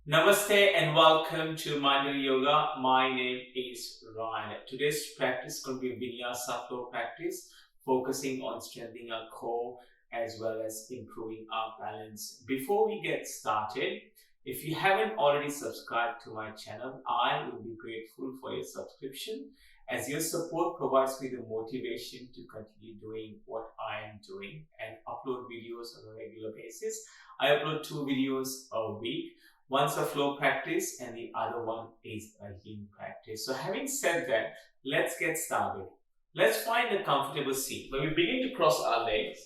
Namaste and welcome to Minderly Yoga. My name is Ryan. Today's practice is going to be vinyasa flow practice, focusing on strengthening our core as well as improving our balance. Before we get started, if you haven't already subscribed to my channel, I will be grateful for your subscription as your support provides me the motivation to continue doing what I am doing and upload videos on a regular basis. I upload 2 videos a week. One's a flow practice and the other one is a yin practice. So having said that, let's get started. Let's find a comfortable seat. When we begin to cross our legs,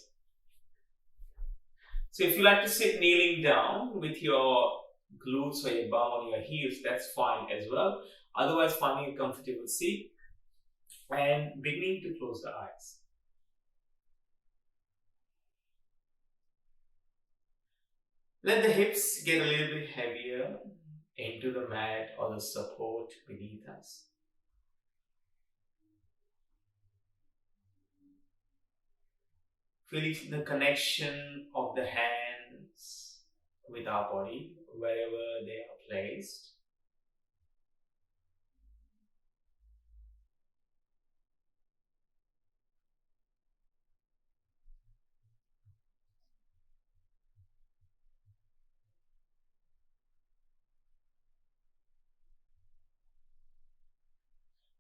so if you like to sit kneeling down with your glutes or your bum on your heels, that's fine as well. Otherwise, finding a comfortable seat and beginning to close the eyes. Let the hips get a little bit heavier into the mat or the support beneath us. Feeling the connection of the hands with our body wherever they are placed.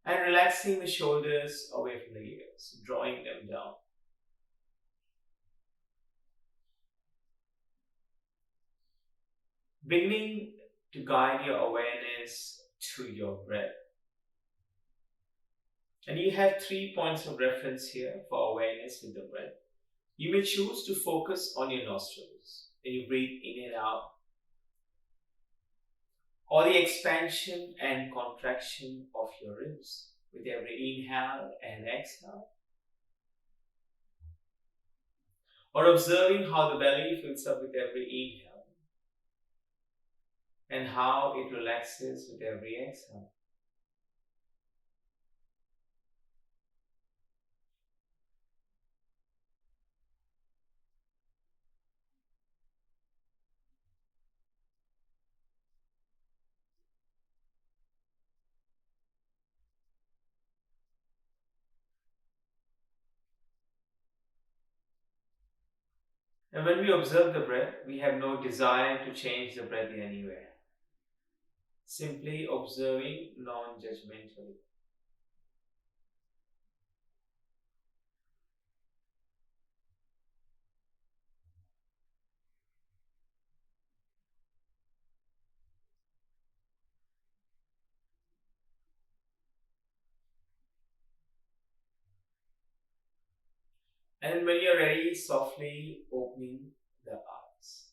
And relaxing the shoulders away from the ears, drawing them down. Beginning to guide your awareness to your breath. And you have 3 points of reference here for awareness with the breath. You may choose to focus on your nostrils and you breathe in and out, or the expansion and contraction of your ribs with every inhale and exhale, or observing how the belly fills up with every inhale and how it relaxes with every exhale. And when we observe the breath, we have no desire to change the breath in any way. Simply observing non-judgmentally. And when you're ready, softly opening the eyes.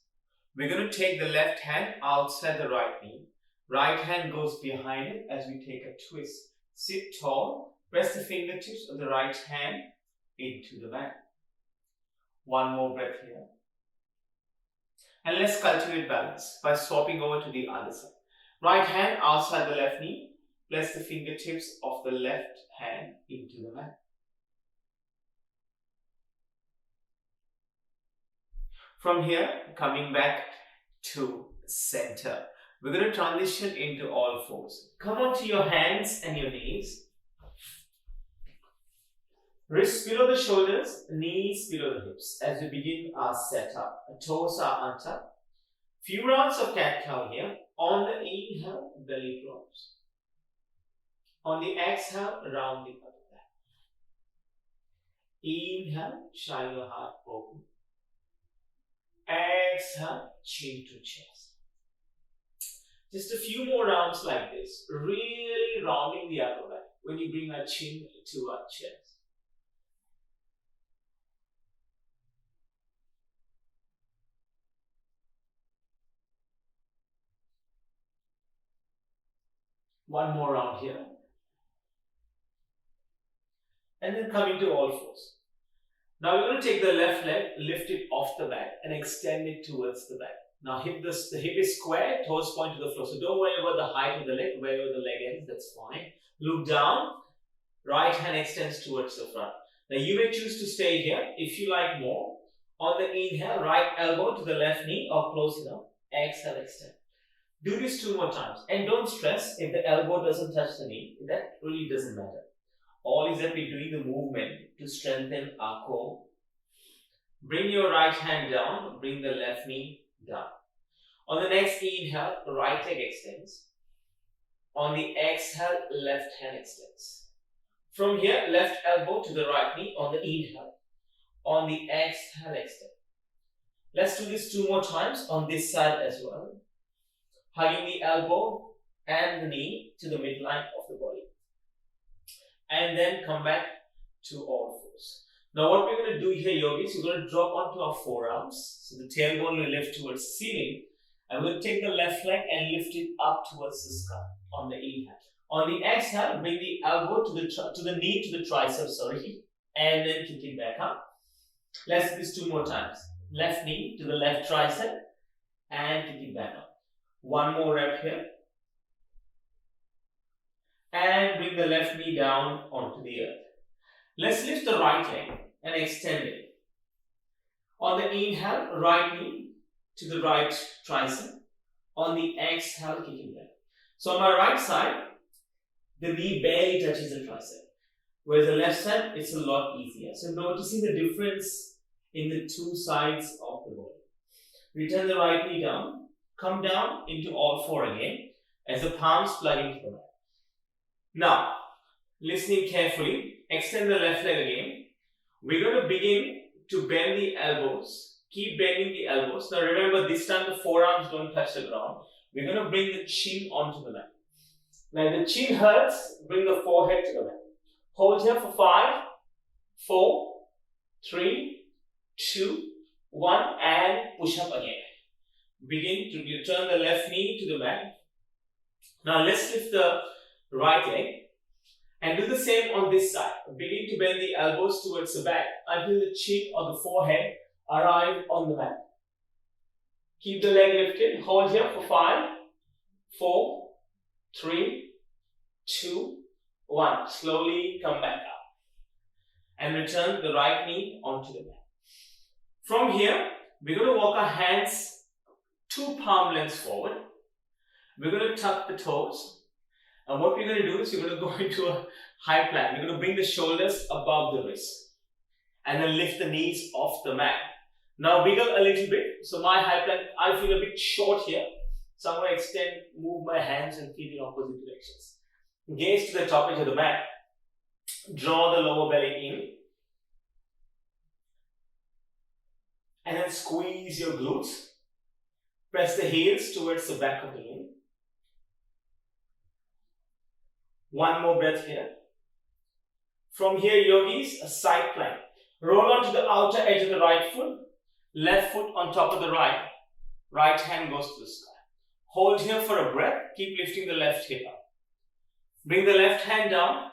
We're going to take the left hand outside the right knee. Right hand goes behind it as we take a twist. Sit tall. Press the fingertips of the right hand into the mat. One more breath here. And let's cultivate balance by swapping over to the other side. Right hand outside the left knee. Press the fingertips of the left hand into the mat. From here, coming back to center. We're going to transition into all fours. Come onto your hands and your knees. Wrists below the shoulders, knees below the hips. As we begin our setup, toes are untucked. Few rounds of cat-cow here. On the inhale, belly drops. On the exhale, round the upper back. Inhale, shine your heart open. Exhale, chin to chest. Just a few more rounds like this, really rounding the upper back when you bring our chin to our chest. One more round here. And then coming to all fours. Now we're going to take the left leg, lift it off the back and extend it towards the back. Now the hip is square, toes point to the floor. So don't worry about the height of the leg, wherever the leg ends, that's fine. Look down, right hand extends towards the front. Now you may choose to stay here if you like more. On the inhale, right elbow to the left knee or close enough. Exhale, extend. Do this 2 more times. And don't stress if the elbow doesn't touch the knee. That really doesn't matter. All is that we're doing the movement to strengthen our core. Bring your right hand down. Bring the left knee down. On the next inhale, right leg extends. On the exhale, left hand extends. From here, left elbow to the right knee on the inhale. On the exhale, extend. Let's do this 2 more times on this side as well. Hugging the elbow and the knee to the midline of the body. And then come back to all fours. Now what we're going to do here, yogis, we're going to drop onto our forearms. So the tailbone will lift towards the ceiling. And we'll take the left leg and lift it up towards the sky on the inhale. On the exhale, bring the elbow to the knee, to the tricep, and then kick it back up. Let's do this 2 more times. Left knee to the left tricep and kick it back up. 1 more rep here. And bring the left knee down onto the earth. Let's lift the right leg and extend it. On the inhale, right knee to the right tricep. On the exhale, kicking back. So on my right side, the knee barely touches the tricep. Whereas the left side, it's a lot easier. So noticing the difference in the 2 sides of the body. Return the right knee down. Come down into all 4 again as the palms plug into the mat. Now, listening carefully, extend the left leg again. We're going to begin to bend the elbows. Keep bending the elbows. Now remember, this time the forearms don't touch the ground. We're going to bring the chin onto the mat. Now if the chin hurts, bring the forehead to the mat. Hold here for 5, 4, 3, 2, 1 and push up again. Begin to return the left knee to the mat. Now let's lift the right leg and do the same on this side. Begin to bend the elbows towards the back until the chin or the forehead arrive on the mat. Keep the leg lifted. Hold here for 5, 4, 3, 2, 1. Slowly come back up and return the right knee onto the mat. From here, we're going to walk our hands 2 palm lengths forward. We're going to tuck the toes. And what we're going to do is we're going to go into a high plank. We're going to bring the shoulders above the wrist. And then lift the knees off the mat. Now wiggle a little bit. So my high plank, I feel a bit short here. So I'm going to extend, move my hands and feet in opposite directions. Gaze to the top edge of the mat. Draw the lower belly in. And then squeeze your glutes. Press the heels towards the back of the knee. 1 more breath here. From here, yogis, a side plank. Roll onto the outer edge of the right foot. Left foot on top of the right. Right hand goes to the sky. Hold here for a breath. Keep lifting the left hip up. Bring the left hand down.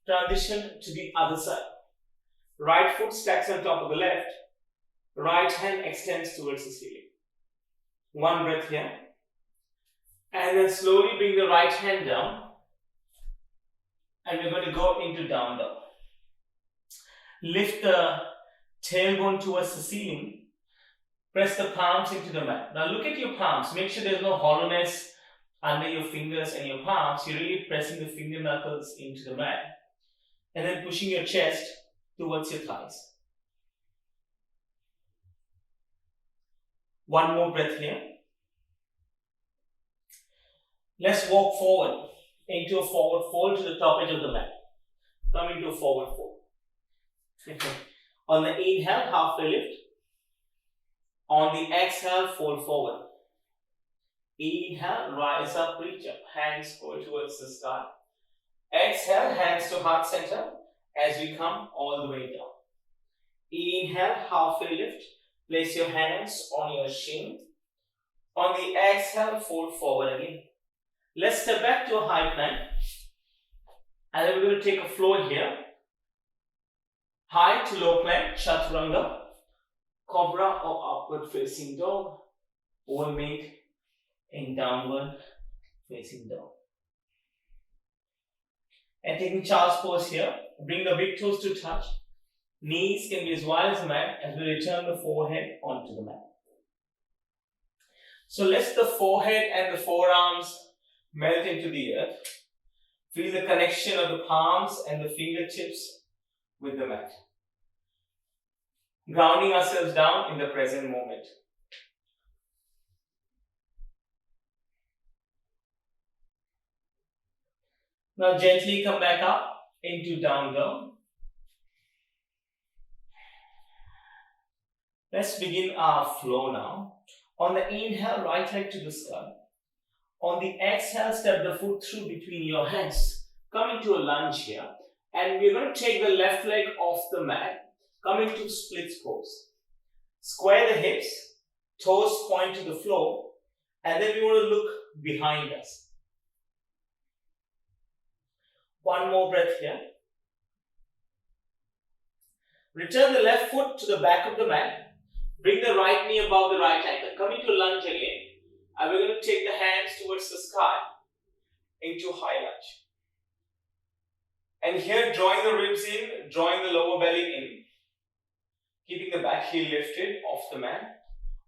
Transition to the other side. Right foot stacks on top of the left. Right hand extends towards the ceiling. 1 breath here. And then slowly bring the right hand down. And we're going to go into down dog. Lift the tailbone towards the ceiling. Press the palms into the mat. Now look at your palms. Make sure there's no hollowness under your fingers and your palms. You're really pressing the finger knuckles into the mat. And then pushing your chest towards your thighs. 1 more breath here. Let's walk forward into a forward fold to the top edge of the mat. Come into a forward fold. On the inhale, halfway lift. On the exhale, fold forward. Inhale, rise up, reach up. Hands go towards the sky. Exhale, hands to heart center as we come all the way down. Inhale, halfway lift. Place your hands on your shin. On the exhale, fold forward again. Let's step back to a high plank. And then we're going to take a floor here. High to low plank, chaturanga, cobra or upward facing dog, or make in downward facing dog. And taking child's pose here, bring the big toes to touch. Knees can be as wide as the mat as we return the forehead onto the mat. So let the forehead and the forearms melt into the earth. Feel the connection of the palms and the fingertips with the mat. Grounding ourselves down in the present moment. Now gently come back up into down dog. Let's begin our flow now. On the inhale, right leg to the sky. On the exhale, step the foot through between your hands. Come into a lunge here. And we're going to take the left leg off the mat. Come into split pose. Square the hips. Toes point to the floor. And then we want to look behind us. One more breath here. Return the left foot to the back of the mat. Bring the right knee above the right ankle. Come into lunge again. And we're going to take the hands towards the sky into high lunge. And here, drawing the ribs in, drawing the lower belly in. Keeping the back heel lifted off the mat.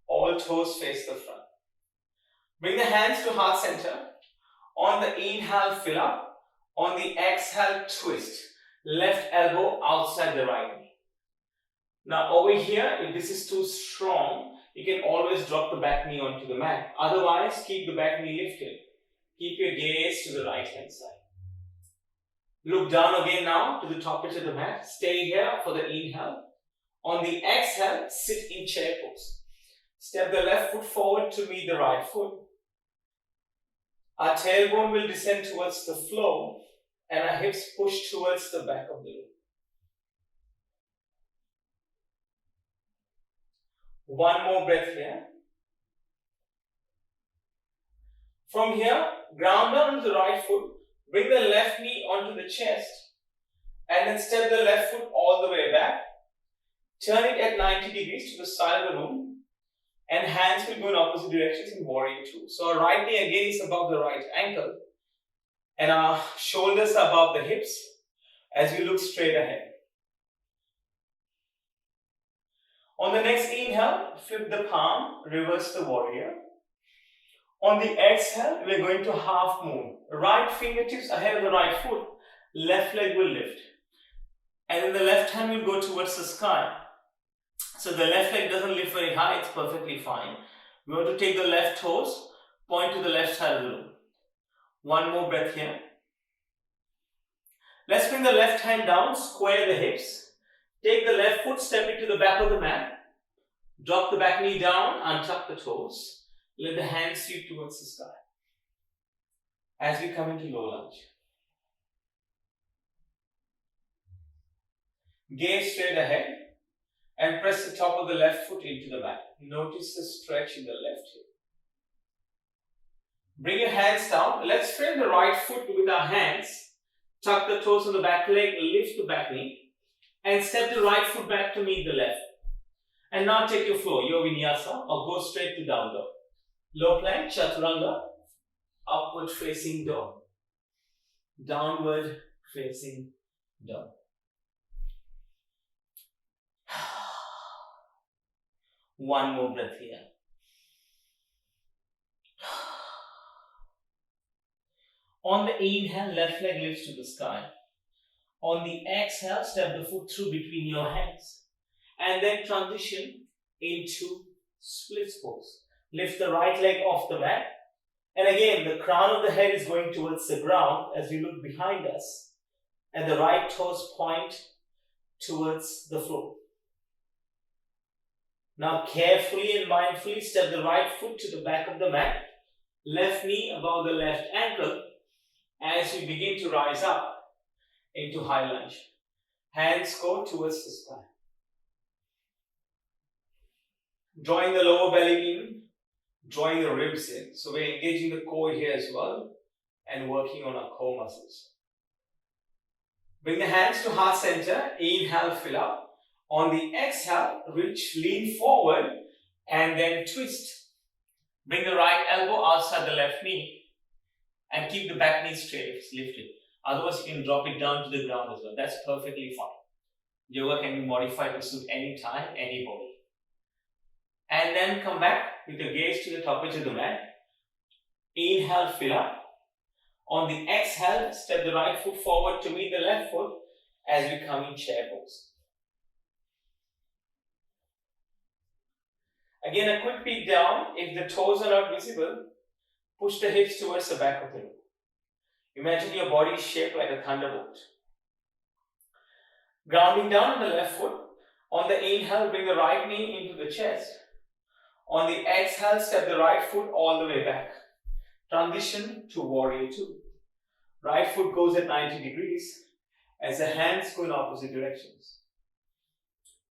All toes face the front. Bring the hands to heart center. On the inhale, fill up. On the exhale, twist. Left elbow outside the right knee. Now over here, if this is too strong, you can always drop the back knee onto the mat. Otherwise, keep the back knee lifted. Keep your gaze to the right hand side. Look down again now to the top edge of the mat. Stay here for the inhale. On the exhale, sit in chair pose. Step the left foot forward to meet the right foot. Our tailbone will descend towards the floor and our hips push towards the back of the room. One more breath here. From here, ground down to the right foot. Bring the left knee onto the chest. And then step the left foot all the way back. Turn it at 90 degrees to the side of the room. And hands will go in opposite directions in warrior two. So our right knee again is above the right ankle. And our shoulders are above the hips as we look straight ahead. On the next inhale, flip the palm, reverse the warrior. On the exhale, we are going to half moon. Right fingertips ahead of the right foot. Left leg will lift. And then the left hand will go towards the sky. So the left leg doesn't lift very high, it's perfectly fine. We want to take the left toes, point to the left side of the room. One more breath here. Let's bring the left hand down, square the hips. Take the left foot, step it to the back of the mat. Drop the back knee down, untuck the toes. Let the hands sweep towards the sky. As we come into low lunge. Gaze straight ahead and press the top of the left foot into the mat. Notice the stretch in the left hip. Bring your hands down. Let's frame the right foot with our hands. Tuck the toes on the back leg, lift the back knee. And step the right foot back to meet the left. And now take your flow, your vinyasa, or go straight to down dog. Low plank, chaturanga, upward facing dog. Downward facing dog. One more breath here. On the inhale, left leg lifts to the sky. On the exhale, step the foot through between your hands. And then transition into split pose. Lift the right leg off the mat. And again, the crown of the head is going towards the ground as we look behind us. And the right toes point towards the floor. Now carefully and mindfully step the right foot to the back of the mat. Left knee above the left ankle as we begin to rise up into high lunge. Hands go towards the sky. Drawing the lower belly in, drawing the ribs in. So we're engaging the core here as well and working on our core muscles. Bring the hands to heart center. Inhale, fill up. On the exhale, reach, lean forward and then twist. Bring the right elbow outside the left knee and keep the back knee straight if it's lifted. Otherwise, you can drop it down to the ground as well. That's perfectly fine. Yoga can be modified to suit any time, any body. And then come back with your gaze to the top edge of the mat. Inhale, fill up. On the exhale, step the right foot forward to meet the left foot as we come in chair pose. Again, a quick peek down. If the toes are not visible, push the hips towards the back of the room. Imagine your body is shaped like a thunderbolt. Grounding down on the left foot. On the inhale, bring the right knee into the chest. On the exhale, step the right foot all the way back. Transition to warrior two. Right foot goes at 90 degrees as the hands go in opposite directions.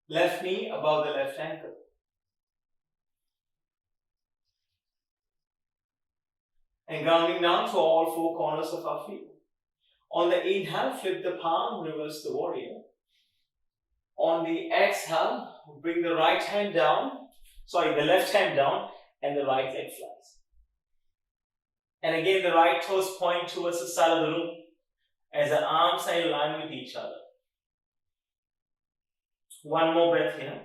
Left knee above the left ankle. And grounding down to all four corners of our feet. On the inhale, flip the palm, reverse the warrior. On the exhale, bring the right hand down, the left hand down, and the right leg flies. And again, the right toes point towards the side of the room as the arms are in line with each other. One more breath here.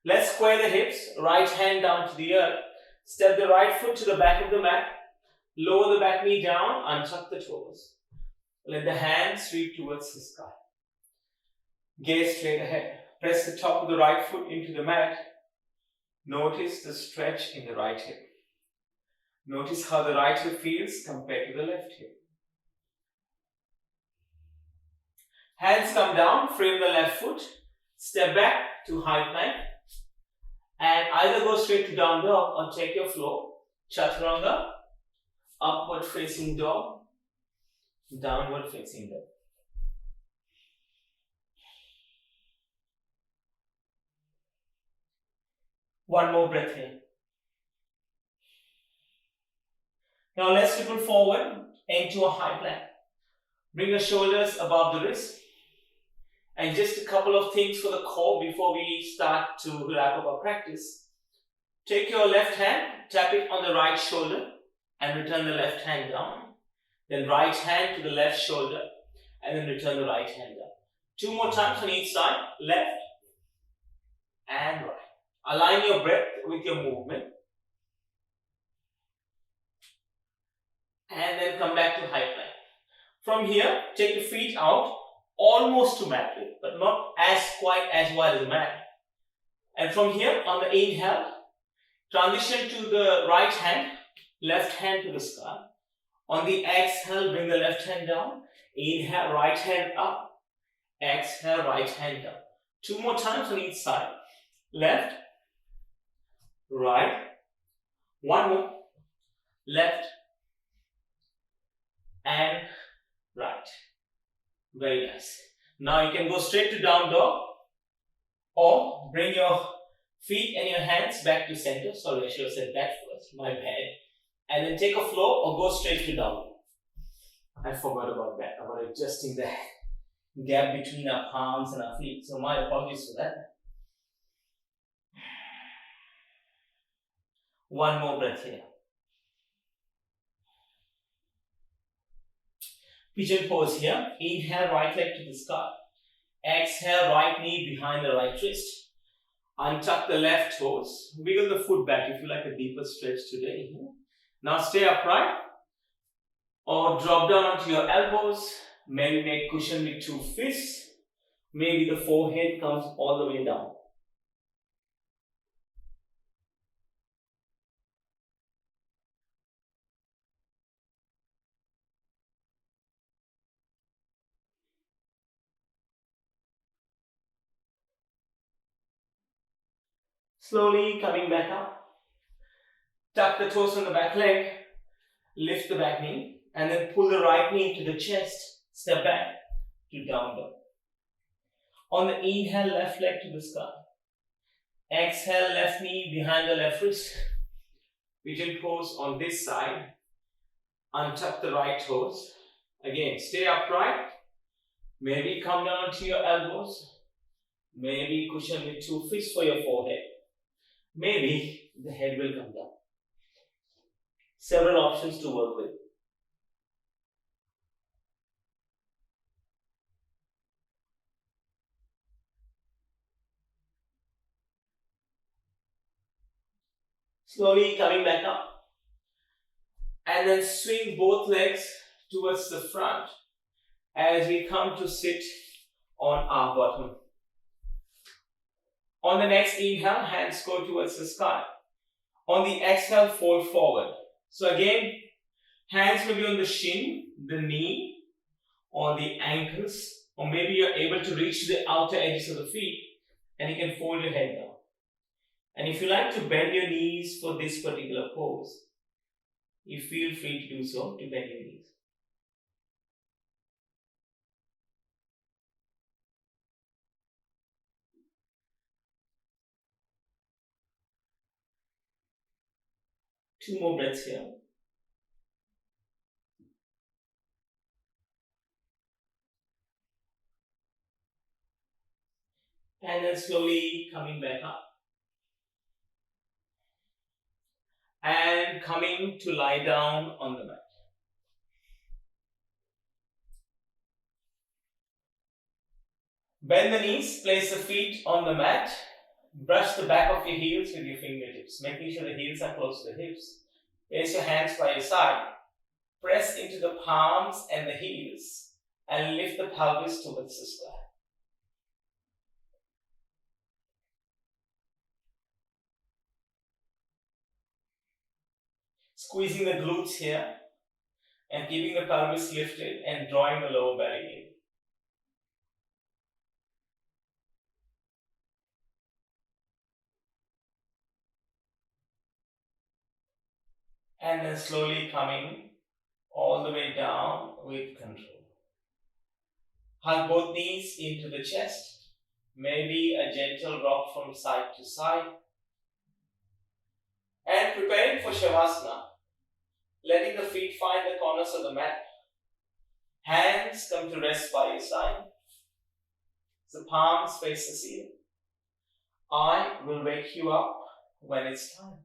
Let's square the hips, right hand down to the earth. Step the right foot to the back of the mat. Lower the back knee down, untuck the toes. Let the hands sweep towards the sky. Gaze straight ahead. Press the top of the right foot into the mat. Notice the stretch in the right hip. Notice how the right hip feels compared to the left hip. Hands come down, frame the left foot, step back to high plank, and either go straight to down dog or take your flow. Chaturanga, upward facing dog, downward facing dog. One more breath here. Now let's triple forward into a high plank. Bring the shoulders above the wrist. And just a couple of things for the core before we start to wrap up our practice. Take your left hand, tap it on the right shoulder and return the left hand down. Then right hand to the left shoulder and then return the right hand down. Two more times on each side, left and right. Align your breath with your movement. And then come back to high plank. From here, take the feet out almost to mat width, but not quite as wide as the mat. And from here, on the inhale, transition to the right hand, left hand to the sky. On the exhale, bring the left hand down. Inhale, right hand up. Exhale, right hand down. Two more times on each side. Left, right. One more. Left and right. Very nice. Now you can go straight to down dog or bring your feet and your hands back to center. Sorry, I should have said that first. My bad. And then take a flow or go straight to down. I forgot about that, about adjusting the gap between our palms and our feet. So my apologies for that. One more breath here. Pigeon pose here. Inhale, right leg to the sky. Exhale, right knee behind the right wrist. Untuck the left toes. Wiggle the foot back if you like a deeper stretch today. Now stay upright or drop down onto your elbows. Maybe make cushion with two fists. Maybe the forehead comes all the way down. Slowly coming back up. Tuck the toes on the back leg. Lift the back knee. And then pull the right knee to the chest. Step back to down dog. On the inhale, left leg to the sky. Exhale, left knee behind the left wrist. Pigeon pose on this side. Untuck the right toes. Again, stay upright. Maybe come down to your elbows. Maybe cushion with two fists for your forehead. Maybe the head will come down. Several options to work with. Slowly coming back up. And then swing both legs towards the front as we come to sit on our bottom. On the next inhale, hands go towards the sky. On the exhale, fold forward. So again, hands will be on the shin, the knee, or the ankles, or maybe you're able to reach the outer edges of the feet and you can fold your head down. And if you like to bend your knees for this particular pose, you feel free to do so, to bend your knees. Two more breaths here. And then slowly coming back up. And coming to lie down on the mat. Bend the knees, place the feet on the mat. Brush the back of your heels with your fingertips, making sure the heels are close to the hips. Place your hands by your side. Press into the palms and the heels and lift the pelvis towards the sky. Squeezing the glutes here and keeping the pelvis lifted and drawing the lower belly in. And then slowly coming all the way down with control. Hug both knees into the chest. Maybe a gentle rock from side to side. And preparing for Shavasana. Letting the feet find the corners of the mat. Hands come to rest by your side. The palms face the ceiling. I will wake you up when it's time.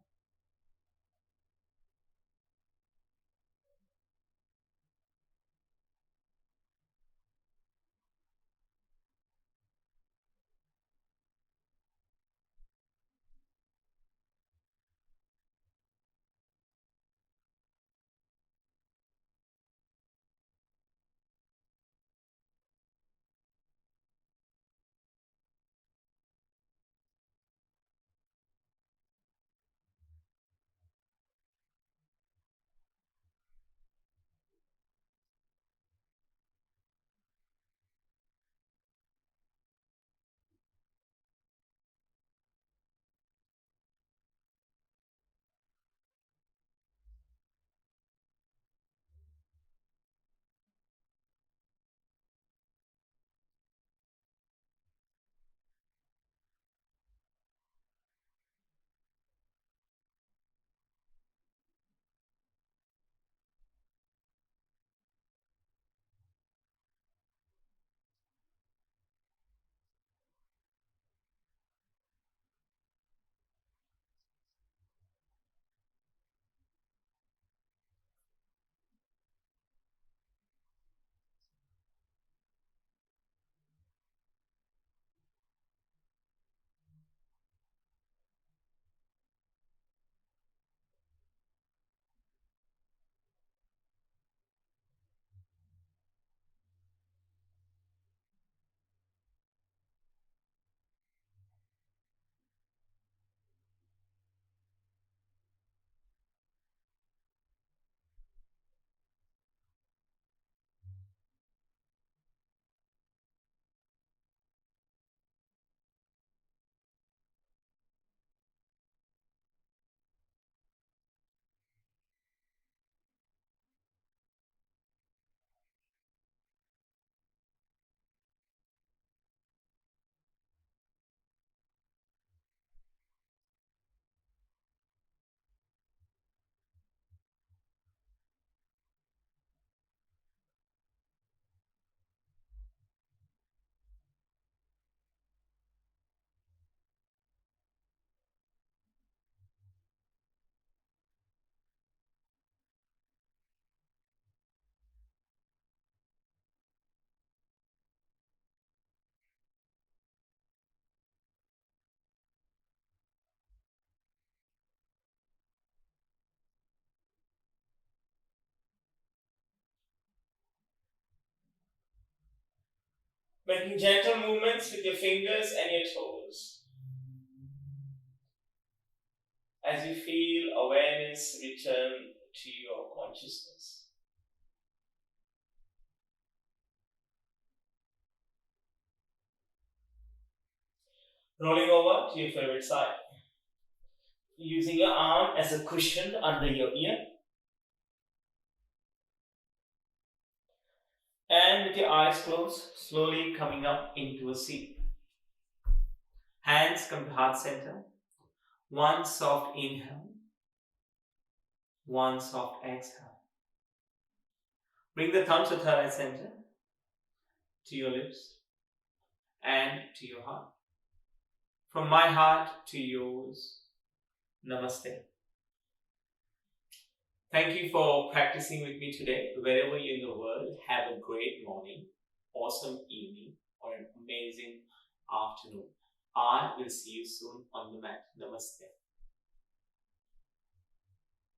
Making gentle movements with your fingers and your toes. As you feel awareness return to your consciousness. Rolling over to your favorite side. Using your arm as a cushion under your ear. And with your eyes closed, slowly coming up into a seat. Hands come to heart center. One soft inhale. One soft exhale. Bring the thumbs to third eye center, to your lips, and to your heart. From my heart to yours, Namaste. Thank you for practicing with me today. Wherever you're in the world, have a great morning, awesome evening, or an amazing afternoon. I will see you soon on the mat. Namaste.